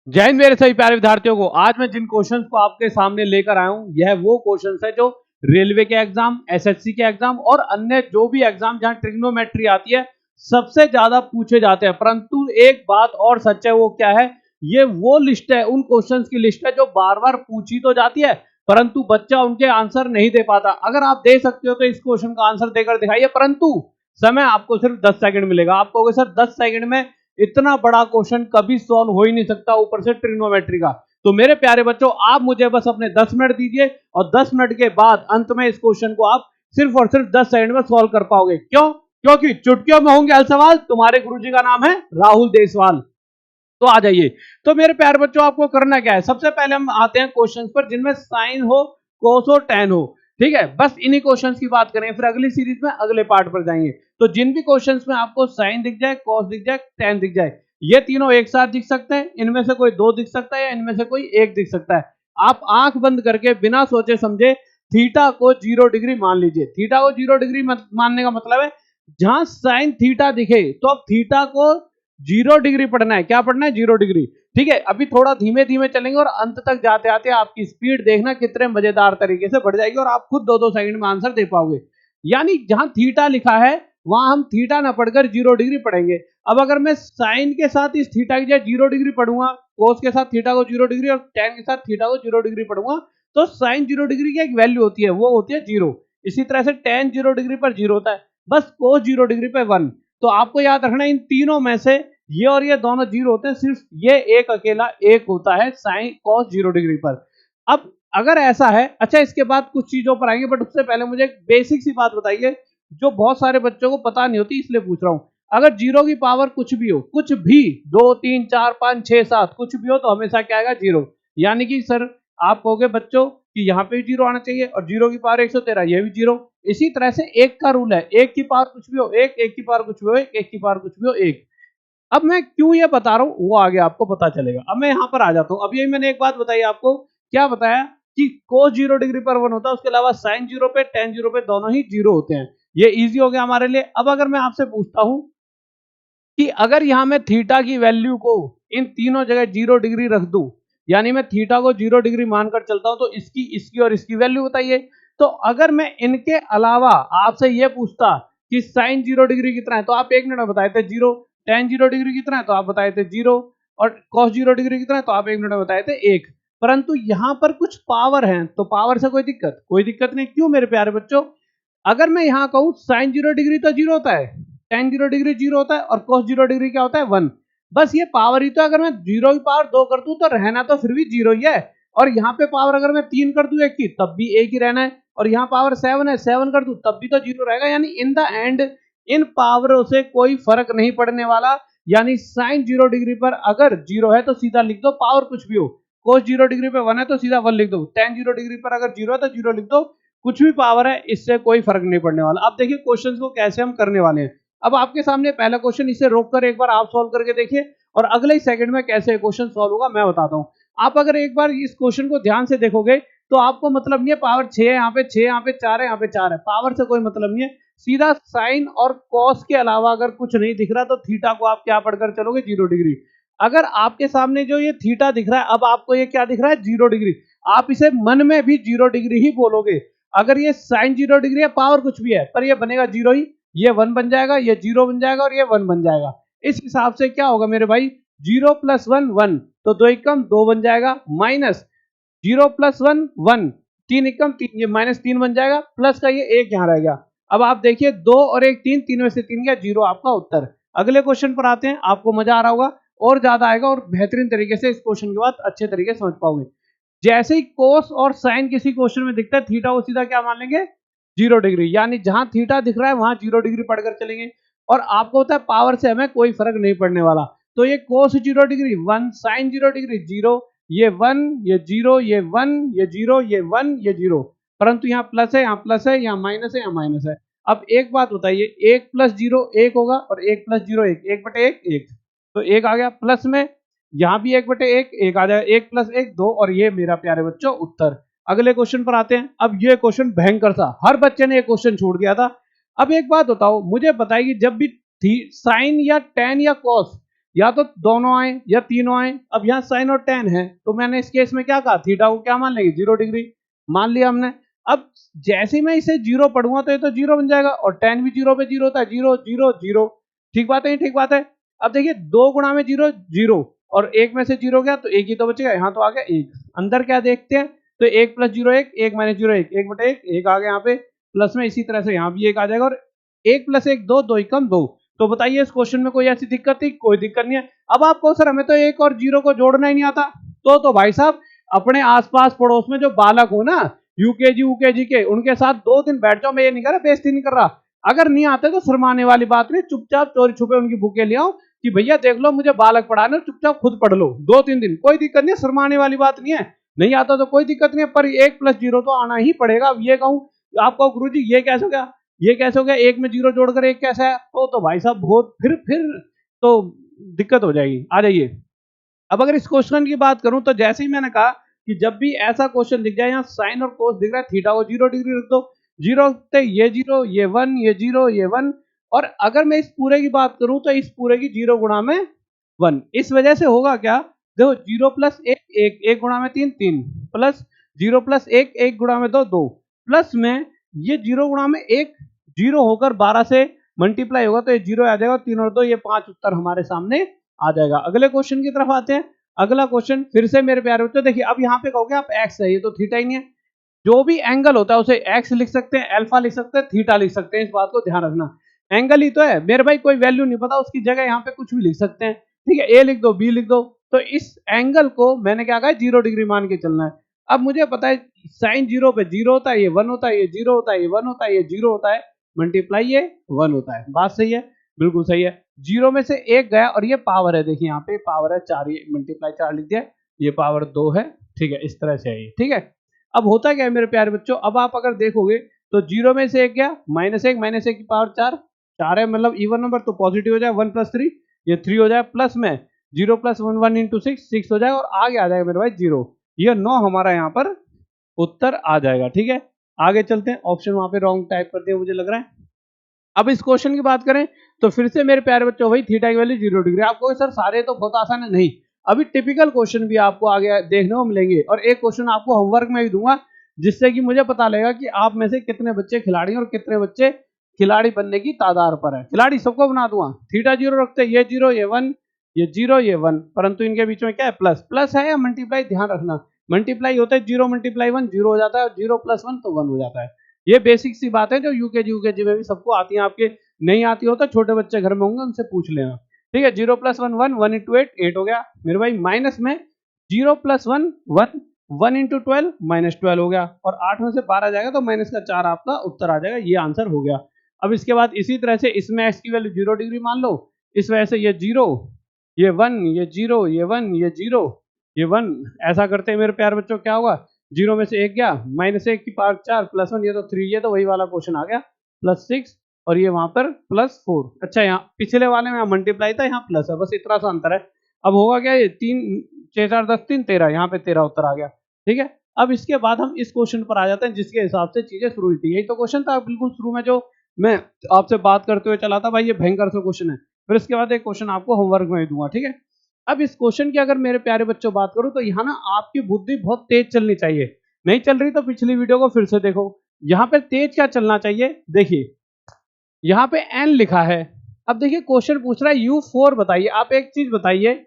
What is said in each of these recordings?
जय हिंद मेरे सभी प्यारे विद्यार्थियों को। आज मैं जिन क्वेश्चंस को आपके सामने लेकर आया हूं, यह वो क्वेश्चंस है जो रेलवे के एग्जाम, एसएससी के एग्जाम और अन्य जो भी एग्जाम जहां ट्रिग्नोमेट्री आती है सबसे ज्यादा पूछे जाते हैं। परंतु एक बात और सच है, वो क्या है? ये वो लिस्ट है, उन क्वेश्चंस की लिस्ट है जो बार बार पूछी तो जाती है परंतु बच्चा उनके आंसर नहीं दे पाता। अगर आप दे सकते हो तो इस क्वेश्चन का आंसर देकर दिखाइए, परंतु समय आपको सिर्फ 10 सेकंड मिलेगा। आप कहोगे सर 10 सेकंड में इतना बड़ा क्वेश्चन कभी सॉल्व हो ही नहीं सकता, ऊपर से ट्रिग्नोमेट्री का। तो मेरे प्यारे बच्चों, आप मुझे बस अपने 10 मिनट दीजिए और 10 मिनट के बाद अंत में इस क्वेश्चन को आप सिर्फ और सिर्फ 10 सेकंड में सॉल्व कर पाओगे। क्यों? क्योंकि चुटकियों में होंगे हल सवाल। तुम्हारे गुरुजी का नाम है राहुल देसवाल। तो आ जाइए। तो मेरे प्यारे बच्चों, आपको करना क्या है? सबसे पहले हम आते हैं क्वेश्चंस पर जिनमें साइन हो, कोस हो, टेन हो। ठीक है, बस इन्हीं क्वेश्चंस की बात करें, फिर अगली सीरीज में अगले पार्ट पर जाएंगे। तो जिन भी क्वेश्चंस में आपको साइन दिख जाए, कोस दिख जाए, टेन दिख जाए, ये तीनों एक साथ दिख सकते हैं, इनमें से कोई दो दिख सकता है या इनमें से कोई एक दिख सकता है। आप आंख बंद करके बिना सोचे समझे थीटा को 0 डिग्री मान लीजिए। थीटा को 0 डिग्री मानने का मतलब है जहां साइन थीटा दिखे तो अब थीटा को 0 डिग्री पढ़ना है। क्या पढ़ना है? 0 डिग्री। ठीक है, अभी थोड़ा धीमे धीमे चलेंगे और अंत तक जाते आते आपकी स्पीड देखना कितने मजेदार तरीके से बढ़ जाएगी और आप खुद 2-2 सेकंड में आंसर दे पाओगे। यानी जहां थीटा लिखा है वहां हम थीटा ना पढ़कर 0 डिग्री पढ़ेंगे। अब अगर मैं साइन के साथ इस थीटा की जगह 0 डिग्री पढ़ूंगा, कोस के साथ थीटा को 0 डिग्री और टेन के साथ थीटा को 0 डिग्री पढ़ूंगा, तो साइन 0 डिग्री की एक वैल्यू होती है, वो होती है 0। इसी तरह से टेन 0 डिग्री पर 0 होता है, बस कोस 0 डिग्री पर 1। तो आपको याद रखना इन तीनों में से ये और ये दोनों 0 होते हैं, सिर्फ ये एक अकेला एक होता है साइन कॉस 0 डिग्री पर। अब अगर ऐसा है, अच्छा इसके बाद कुछ चीजों पर आएंगे, बट उससे पहले मुझे एक बेसिक सी बात बताइए जो बहुत सारे बच्चों को पता नहीं होती, इसलिए पूछ रहा हूं। अगर 0 की पावर कुछ भी हो, कुछ भी 2 3 4 5 6 7 कुछ भी हो, तो हमेशा क्या आएगा? 0। यानी कि सर आप कहोगे बच्चों कि यहाँ पे भी 0 आना चाहिए और 0 की पावर 113, ये भी 0। इसी तरह से एक का रूल है, एक की पावर कुछ भी हो एक, एक की पावर कुछ भी हो एक की पावर कुछ भी हो एक। अब मैं क्यों ये बता रहा हूं वो आगे आपको पता चलेगा। अब मैं यहां पर आ जाता हूं। अब ये मैंने एक बात बताई आपको, क्या बताया कि कोस 0 डिग्री पर 1 होता है, उसके अलावा साइन 0 पे, टेन 0 पे दोनों ही 0 होते हैं। ये इजी हो गया हमारे लिए। अब अगर मैं आपसे पूछता हूं कि अगर यहां मैं थीटा की वैल्यू को इन तीनों जगह 0 डिग्री रख दूं, यानी मैं थीटा को 0 डिग्री मानकर चलता हूं, तो इसकी, इसकी और इसकी वैल्यू बताइए। तो अगर मैं इनके अलावा आपसे ये पूछता कि साइन 0 डिग्री कितना है, तो आप 1 मिनट में बताए थे 0। टेन 0 डिग्री कितना है, तो आप बताए थे 0। और कॉस 0 डिग्री कितना है, तो आप 1 मिनट में बताए थे 1। परंतु यहां पर कुछ पावर है, तो पावर से कोई दिक्कत? कोई दिक्कत नहीं। क्यों मेरे प्यारे बच्चों? अगर मैं यहां कहूं साइन 0 डिग्री तो 0 होता है, टेन 0 डिग्री 0 होता है और cos 0 डिग्री क्या होता है? 1। बस ये पावर ही तो, अगर मैं 0 की पावर 2 कर दूं तो रहना तो फिर भी 0 ही है। और यहाँ पे पावर अगर मैं 3 कर दूं 1 की, तब भी 1 ही रहना है। और यहाँ पावर 7 है, 7 कर दूं तब भी तो 0 रहेगा। यानी इन द एंड इन पावरों से कोई फर्क नहीं पड़ने वाला। यानी साइन 0 डिग्री पर अगर 0 है तो सीधा लिख दो, पावर कुछ भी हो। cos 0 डिग्री पे 1 है तो सीधा 1 लिख दो। टेन 0 डिग्री पर अगर 0 है तो 0 लिख दो। कुछ भी पावर है, इससे कोई फर्क नहीं पड़ने वाला। अब देखिए क्वेश्चन को कैसे हम करने वाले हैं। अब आपके सामने पहला क्वेश्चन, इसे रोककर एक बार आप सॉल्व करके देखिए और अगले ही सेकंड में कैसे क्वेश्चन सॉल्व होगा मैं बताता हूं। आप अगर एक बार इस क्वेश्चन को ध्यान से देखोगे तो आपको मतलब नहीं है पावर 6 है यहाँ पे, 6 यहाँ पे, 4 है यहाँ पे, 4 है, पावर से कोई मतलब नहीं है। सीधा साइन और कॉस के अलावा अगर कुछ नहीं दिख रहा तो थीटा को आप क्या पढ़कर चलोगे? 0 डिग्री। अगर आपके सामने जो ये थीटा दिख रहा है, अब आपको ये क्या दिख रहा है? 0 डिग्री। आप इसे मन में भी 0 डिग्री ही बोलोगे। अगर ये साइन 0 डिग्री है, पावर कुछ भी है, पर ये बनेगा 0 ही। ये 1 बन जाएगा, ये 0 बन जाएगा और ये 1 बन जाएगा। इस हिसाब से क्या होगा मेरे भाई? 0 प्लस 1 1, तो 2 एकम 2 बन जाएगा, माइनस 0 प्लस 1 1, 3 एकम 3, ये माइनस 3 बन जाएगा, प्लस का ये 1 यहाँ रह गया। अब आप देखिए 2 और 1 3, 3 में से 3 गया, 0 आपका उत्तर। अगले क्वेश्चन पर आते हैं। आपको मजा आ रहा होगा और ज्यादा आएगा और बेहतरीन तरीके से इस क्वेश्चन के बाद अच्छे तरीके से समझ पाओगे। जैसे ही कोस और साइन किसी क्वेश्चन में दिखता है, थीटा को सीधा क्या मान लेंगे? 0 डिग्री। यानी जहां थीटा दिख रहा है वहां 0 डिग्री पढ़कर चलेंगे। और आपको होता है पावर से हमें कोई फर्क नहीं पड़ने वाला। तो ये कोस 0 डिग्री 1, साइन 0 डिग्री 0, ये 1, ये 0, ये 1, ये 0, ये 1, ये 0। परंतु यहाँ प्लस है, यहाँ प्लस है, यहाँ माइनस है, यहाँ माइनस है। अब एक बात बताइए, 1 प्लस 0 1 होगा और 1 प्लस 0 1, 1 बटे 1 1, तो 1 आ गया। प्लस में यहाँ भी 1 बटे 1 1 आ जाएगा, 1 प्लस 1 2, और ये मेरा प्यारे बच्चों उत्तर। अगले क्वेश्चन पर आते हैं। अब ये क्वेश्चन भयंकर था, हर बच्चे ने ये क्वेश्चन छोड़ दिया था। अब एक बात बताओ, मुझे बताइए जब भी साइन या टेन या कॉस या तो दोनों आए या तीनों आए। अब यहाँ साइन और टेन है, तो मैंने इस केस में क्या कहा, थीटा को क्या मान लेंगे, 0 डिग्री मान लिया हमने। अब जैसे ही मैं इसे 0 पढ़ूंगा तो ये तो 0 बन जाएगा, और टेन भी 0 पे 0 होता है, 0 0 0। ठीक बात है, ठीक बात है। अब देखिए 2 गुणा में 0 0, और 1 में से 0 गया तो 1 ही तो बचेगा, यहाँ तो आ गया 1। अंदर क्या देखते हैं, तो 1 + 0 1, 1 - 0 1, 1/1, 1 आ गया यहाँ पे प्लस में। इसी तरह से यहाँ भी 1 आ जाएगा, और 1 + 1 2, 2 एकम 2। तो बताइए इस क्वेश्चन में कोई ऐसी दिक्कत थी, कोई दिक्कत नहीं है। अब आप कहो सर हमें तो 1 और 0 को जोड़ना ही नहीं आता, तो भाई साहब अपने आसपास पड़ोस में जो बालक हो ना, यूकेजी यूकेजी के, उनके साथ 2 दिन बैठ जाओ। मैं ये नहीं कर रहा, बेइज्जती नहीं कर रहा। अगर नहीं आते तो शर्माने वाली बात नहीं, चुपचाप चोरी छुपे उनकी बुकें ले आओ कि भैया देख लो मुझे बालक पढ़ाने, चुपचाप खुद पढ़ लो 2-3 दिन, कोई दिक्कत नहीं है, शर्माने वाली बात नहीं है। नहीं आता तो कोई दिक्कत नहीं है, पर 1 + 0 तो आना ही पड़ेगा। अब ये कहूं आपको गुरुजी ये कैसे हो गया, ये कैसे हो गया, 1 में 0 जोड़कर 1 कैसे है, तो भाई साहब बहुत फिर तो दिक्कत हो जाएगी। आ जाइए। अब अगर इस क्वेश्चन की बात करूं तो जैसे ही मैंने कहा कि जब भी ऐसा क्वेश्चन दिख जाए, यहाँ साइन और कोस दिख रहा है, थीटा को 0 डिग्री रख दो, 0 रखते ये 0 ये 1 ये 0 ये 1। और अगर मैं इस पूरे की बात करूं तो इस पूरे की 0 गुणा में 1, इस वजह से होगा क्या, देखो 0 + 1 1, 1 गुणा में 3 3, प्लस 0 + 1 1 गुणा में 2 2, प्लस में ये 0 गुणा में 1 0 होकर 12 से मल्टीप्लाई होगा तो ये 0 आ जाएगा, 3 और 2 ये 5 उत्तर हमारे सामने आ जाएगा। अगले क्वेश्चन की तरफ आते हैं। अगला क्वेश्चन फिर से मेरे प्यारे बच्चों देखिए, अब यहाँ पे कहोगे आप एक्स है, ये तो थीटा ही नहीं है। जो भी एंगल होता है उसे एक्स लिख सकते हैं, अल्फा लिख सकते हैं, थीटा लिख सकते हैं, इस बात को ध्यान रखना। एंगल ही तो है मेरे भाई, कोई वैल्यू नहीं पता उसकी जगह यहाँ पे कुछ भी लिख सकते हैं। ठीक है, ए लिख दो, बी लिख दो। तो इस एंगल को मैंने क्या कहा, 0 डिग्री मान के चलना है। अब मुझे पता है साइन 0 पे 0 होता है, ये 1 होता है, ये 0 होता है, ये 1 होता है, ये 0 होता है, मल्टीप्लाई ये 1 होता है। बात सही है, बिल्कुल सही है। 0 में से 1 गया, और ये पावर है, देखिए यहाँ पे पावर है 4, ये मल्टीप्लाई 4 लिख दिया, ये पावर 2 है। ठीक है, इस तरह से है ये। ठीक है, अब होता क्या है मेरे प्यारे बच्चों, अब आप अगर देखोगे तो 0 में से 1 गया, -1 की पावर 4 4 है, मतलब इवन नंबर तो पॉजिटिव हो जाए, 1 + 3 ये 3 हो जाए, प्लस में 0 + 1 1 × 6 6 हो जाएगा, और आगे आ जाएगा मेरे भाई 0। ये 9 हमारा यहाँ पर उत्तर आ जाएगा। ठीक है, आगे चलते हैं। ऑप्शन वहां पे रॉन्ग टाइप कर दिया मुझे लग रहा है। अब इस क्वेश्चन की बात करें तो फिर से मेरे प्यारे बच्चों वही थीटा की वैल्यू 0 डिग्री। आपको सर सारे तो बहुत आसान है, नहीं, अभी टिपिकल क्वेश्चन भी आपको आगे देखने को मिलेंगे, और एक क्वेश्चन आपको होमवर्क में भी दूंगा, जिससे कि मुझे पता लगेगा कि आप में से कितने बच्चे खिलाड़ी और कितने बच्चे खिलाड़ी बनने की तादार पर है। खिलाड़ी सबको बना दूंगा। थीटा 0 रखते हैं, ये 0 ये 1, ये 0 ये 1, परंतु इनके बीच में क्या है, प्लस। प्लस है या मल्टीप्लाई, ध्यान रखना मल्टीप्लाई होता है, 0 × 1 0 हो जाता है, 0 + 1 तो 1 हो जाता है। ये बेसिक सी बात है जो यूकेजी में भी सबको आती है, आपके नहीं आती हो तो छोटे बच्चे घर में होंगे उनसे पूछ लेना। ठीक है, 0 + 1 1, 1 × 8 8 हो गया मेरे भाई, माइनस में 0 + 1 1, 1 × 12 -12 हो गया, और 8 में से 12 जाएगा तो -4 आपका उत्तर आ जाएगा। ये आंसर हो गया। अब इसके बाद इसी तरह से इसमें एक्स की वैल्यू 0 डिग्री मान लो, इस वजह से ये 0 ये 1 ये 0 ये 1 ये 0 ये 1, ऐसा करते हैं मेरे प्यारे बच्चों क्या होगा, 0 में से 1 गया, -1 की पावर 4 + 1 ये तो 3, ये तो वही वाला क्वेश्चन आ गया, +6, और ये वहां पर +4। अच्छा, यहाँ पिछले वाले में मल्टीप्लाई था, यहाँ प्लस है, बस इतना सा अंतर है। अब होगा क्या, ये 3 6 4 10 3 13, यहाँ पे 13 उत्तर आ गया। ठीक है, अब इसके बाद हम इस क्वेश्चन पर आ जाते हैं जिसके हिसाब से चीजें शुरू हुई थी। यही तो क्वेश्चन था बिल्कुल शुरू में जो मैं आपसे बात करते हुए चला था, भाई ये भयंकर सा क्वेश्चन है। फिर इसके बाद एक क्वेश्चन आपको होमवर्क में दूंगा। ठीक है, अब इस क्वेश्चन की अगर मेरे प्यारे बच्चों बात करूं तो यहाँ ना आपकी बुद्धि बहुत तेज चलनी चाहिए। नहीं चल रही तो पिछली वीडियो को फिर से देखो। यहाँ पे तेज क्या चलना चाहिए, देखिए यहाँ पे n लिखा है। अब देखिए क्वेश्चन पूछ रहा है U4 बताइए। आप एक चीज बताइए,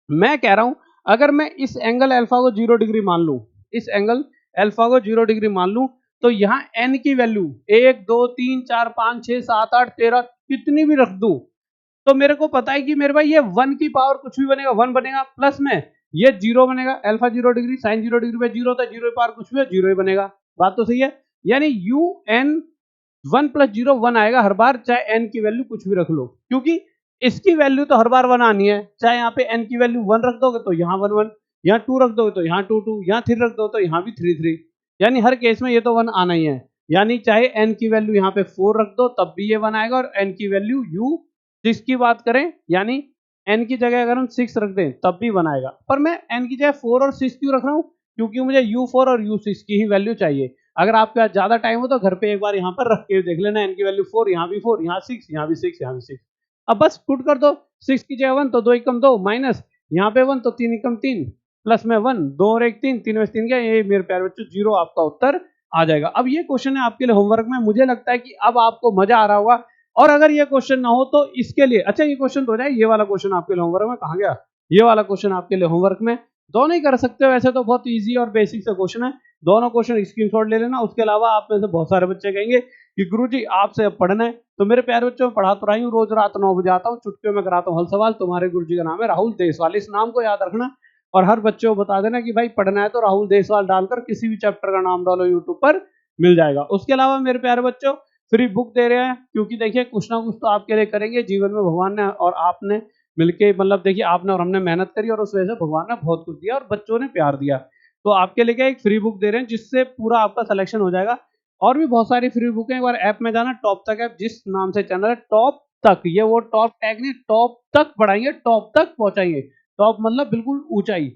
मैं कह रहा हूं अगर मैं इस एंगल अल्फा को 0 डिग्री मान लूं, इस एंगल अल्फा को 0 डिग्री मान लूं, तो यहाँ n की वैल्यू 1 2 3 4 5 6 7 8 13 कितनी भी रख दूं, तो मेरे को पता है कि मेरे भाई ये 1 की पावर कुछ भी बनेगा 1 बनेगा, प्लस में ये 0 बनेगा, अल्फा 0 डिग्री साइन 0 डिग्री पे 0 होता है, 0 की पावर कुछ भी है 0 ही बनेगा। बात तो सही है, यानी UN 1 + 0 1 आएगा हर बार, चाहे n की वैल्यू कुछ भी रख लो, क्योंकि इसकी वैल्यू तो हर बार 1 आनी है। चाहे यहाँ पे n की वैल्यू 1 रख दोगे तो यहाँ 1 1, यहाँ 2 रख दोगे तो यहाँ 2 2, यहाँ 3 रख दो तो यहाँ भी 3 3, यानी हर केस में ये तो 1 आना ही है। यानी चाहे n की वैल्यू यहाँ पे 4 रख दो तब भी ये 1 आएगा, और n की वैल्यू U6 की बात करें, यानी n की जगह अगर हम 6 रख दें तब भी 1 आएगा। पर मैं n की जगह 4 और 6 क्यों रख रहा हूँ, क्योंकि मुझे U4 और U6 की ही वैल्यू चाहिए। अगर आपके पास ज्यादा टाइम हो तो घर पे एक बार यहाँ पर रख के देख लेना, n की वैल्यू 4, यहाँ भी 4, यहाँ 6, यहाँ भी 6, यहाँ भी 6। अब बस पुट कर दो, 6 की जगह 1 तो 2 एकम 2 माइनस यहाँ पे 1 तो 3 एकम 3 प्लस में 1 2 और 1 3 3 में से 3 गया, ये मेरे प्यारे बच्चों 0 आपका उत्तर आ जाएगा। अब ये क्वेश्चन है आपके लिए होमवर्क में, मुझे लगता है कि अब आपको मजा आ रहा होगा। और अगर ये क्वेश्चन ना हो तो इसके लिए अच्छा ये क्वेश्चन तो हो जाए, ये वाला क्वेश्चन आपके लिए होमवर्क में कहाँ गया, ये वाला क्वेश्चन आपके लिए होमवर्क में, दोनों ही कर सकते हो, वैसे तो बहुत इजी और बेसिक सा क्वेश्चन है, दोनों क्वेश्चन स्क्रीनशॉट ले लेना। उसके अलावा आप में से बहुत सारे बच्चे कहेंगे कि गुरुजी आपसे अब पढ़ना है, तो मेरे प्यारे बच्चों में पढ़ा तो रही हूँ, रोज रात 9 बजे आता हूँ, चुटकियों में कराता हूँ हल सवाल। तुम्हारे गुरुजी का नाम है राहुल देसवाल, इस नाम को याद रखना और हर बच्चे को बता देना कि भाई पढ़ना है तो राहुल देसवाल डालकर किसी भी चैप्टर का नाम डालो, यूट्यूब पर मिल जाएगा। उसके अलावा मेरे प्यारे बच्चों फ्री बुक दे रहे हैं, क्योंकि देखिए कुछ ना कुछ तो आपके लिए करेंगे जीवन में, भगवान ने और आपने मिलके, मतलब देखिए आपने और हमने मेहनत करी और उस वजह से भगवान ने बहुत कुछ दिया और बच्चों ने प्यार दिया। तो आपके लिए क्या एक फ्री बुक दे रहे हैं जिससे पूरा आपका सिलेक्शन हो जाएगा। और भी बहुत सारी फ्री बुक है, एक बार ऐप में जाना, टॉप तक ऐप जिस नाम से चैनल है टॉप तक, ये वो टॉप टैग नहीं, टॉप तक पढ़ाएंगे, टॉप तक पहुंचाएंगे, टॉप मतलब बिल्कुल ऊंचाई।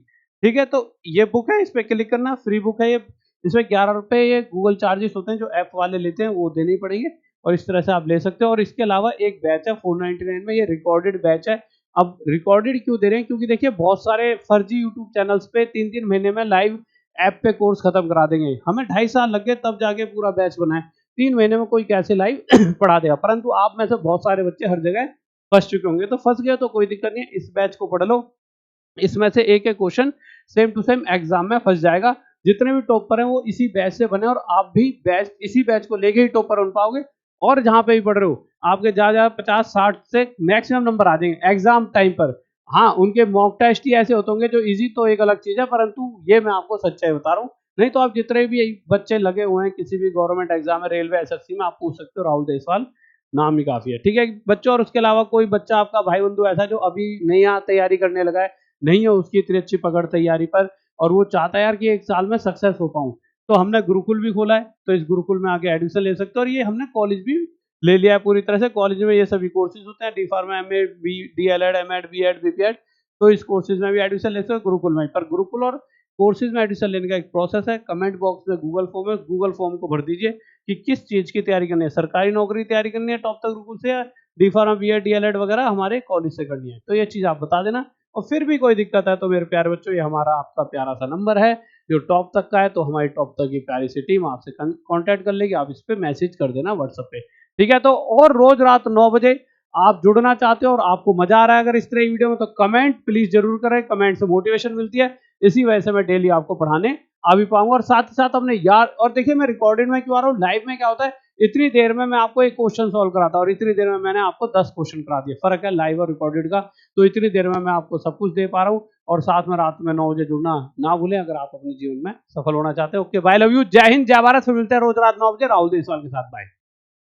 ठीक है, तो ये बुक है, इस पे क्लिक करना, फ्री बुक है ये, इसमें 11 रुपए ये गूगल चार्जेस होते हैं जो ऐप वाले लेते हैं, वो देने ही पड़ेंगे और इस तरह से आप ले सकते हो। और इसके अलावा एक बैच है 499 में, ये रिकॉर्डेड बैच है। अब रिकॉर्डेड क्यों दे रहे हैं, क्योंकि देखिए बहुत सारे फर्जी यूट्यूब चैनल्स पे 3-3 महीने में लाइव ऐप पे कोर्स खत्म करा देंगे, हमें 2.5 साल लग गए तब जाके पूरा बैच बनाए, 3 महीने में कोई कैसे लाइव पढ़ा देगा। परंतु आप में से बहुत सारे बच्चे हर जगह फंस चुके होंगे, तो फंस गए तो कोई दिक्कत नहीं है, इस बैच को पढ़ लो, इसमें से एक एक question same to same exam में फंस जाएगा। जितने भी टॉपर हैं वो इसी बैच से बने और आप भी बैच इसी बैच को लेके ही टॉपर बन पाओगे। और जहां पे भी पढ़ रहे हो आपके जहाँ 50-60 से मैक्सिमम नंबर आ जाएंगे एग्जाम टाइम पर। हाँ, उनके मॉक टेस्ट ही ऐसे होते होंगे जो इजी, तो एक अलग चीज है, परंतु ये मैं आपको सच्चाई बता रहा हूँ। नहीं तो आप जितने भी बच्चे लगे हुए हैं किसी भी गवर्नमेंट एग्जाम में, रेलवे, एसएससी में, आप पूछ सकते हो, राहुल देसवाल नाम ही काफी है। ठीक है बच्चों, और उसके अलावा कोई बच्चा आपका भाई बंधु ऐसा जो अभी नया तैयारी करने लगा है, नहीं है उसकी इतनी अच्छी पकड़ तैयारी पर, और वो चाहता है यार कि 1 साल में सक्सेस हो पाऊं, तो हमने गुरुकुल भी खोला है, तो इस गुरुकुल में आके एडमिशन ले सकते हो। और ये हमने कॉलेज भी ले लिया है पूरी तरह से, कॉलेज में ये सभी कोर्सेज होते हैं, D pharma, MA, B DElEd, MEd, BEd, BPEd, तो इस कोर्सेज में भी एडमिशन ले सकते हो गुरुकुल में। पर गुरुकुल और कोर्सेज में एडमिशन लेने का एक प्रोसेस है, कमेंट बॉक्स में गूगल फॉर्म है, गूगल फॉर्म को भर दीजिए कि किस चीज की तैयारी करनी है, सरकारी नौकरी की तैयारी करनी है टॉप तक गुरुकुल से, या डी फार्मा, बीएड, डीएलएड वगैरह हमारे कॉलेज से करनी है, तो ये चीज आप बता देना। और फिर भी कोई दिक्कत है तो मेरे प्यारे बच्चों ये हमारा आपका प्यारा सा नंबर है जो टॉप तक का है, तो हमारी टॉप तक की प्यारी सी टीम आपसे कांटेक्ट कर लेगी, आप इस पे मैसेज कर देना व्हाट्सएप पे। ठीक है, तो और रोज रात 9 बजे आप जुड़ना चाहते हो और आपको मजा आ रहा है अगर इस तरह की वीडियो में, तो कमेंट प्लीज जरूर करें, कमेंट से मोटिवेशन मिलती है, इसी वजह से मैं डेली आपको पढ़ाने आ भी पाऊंगा। और साथ ही साथ हमने यार, और देखिए मैं रिकॉर्डेड में क्यों आ रहा हूँ, लाइव में क्या होता है, इतनी देर में मैं आपको एक क्वेश्चन सॉल्व कराता हूँ और इतनी देर में मैंने आपको 10 क्वेश्चन करा दिए, फर्क है लाइव और रिकॉर्डेड का। तो इतनी देर में मैं आपको सब कुछ दे पा रहा हूँ। और साथ में रात में 9 बजे जुड़ना ना भूलें अगर आप अपने जीवन में सफल होना चाहते हो। ओके, बाय, लव यू, जय हिंद, जय भारत, फिर मिलते हैं रोज रात 9 बजे राहुल देसवाल के साथ, बाय।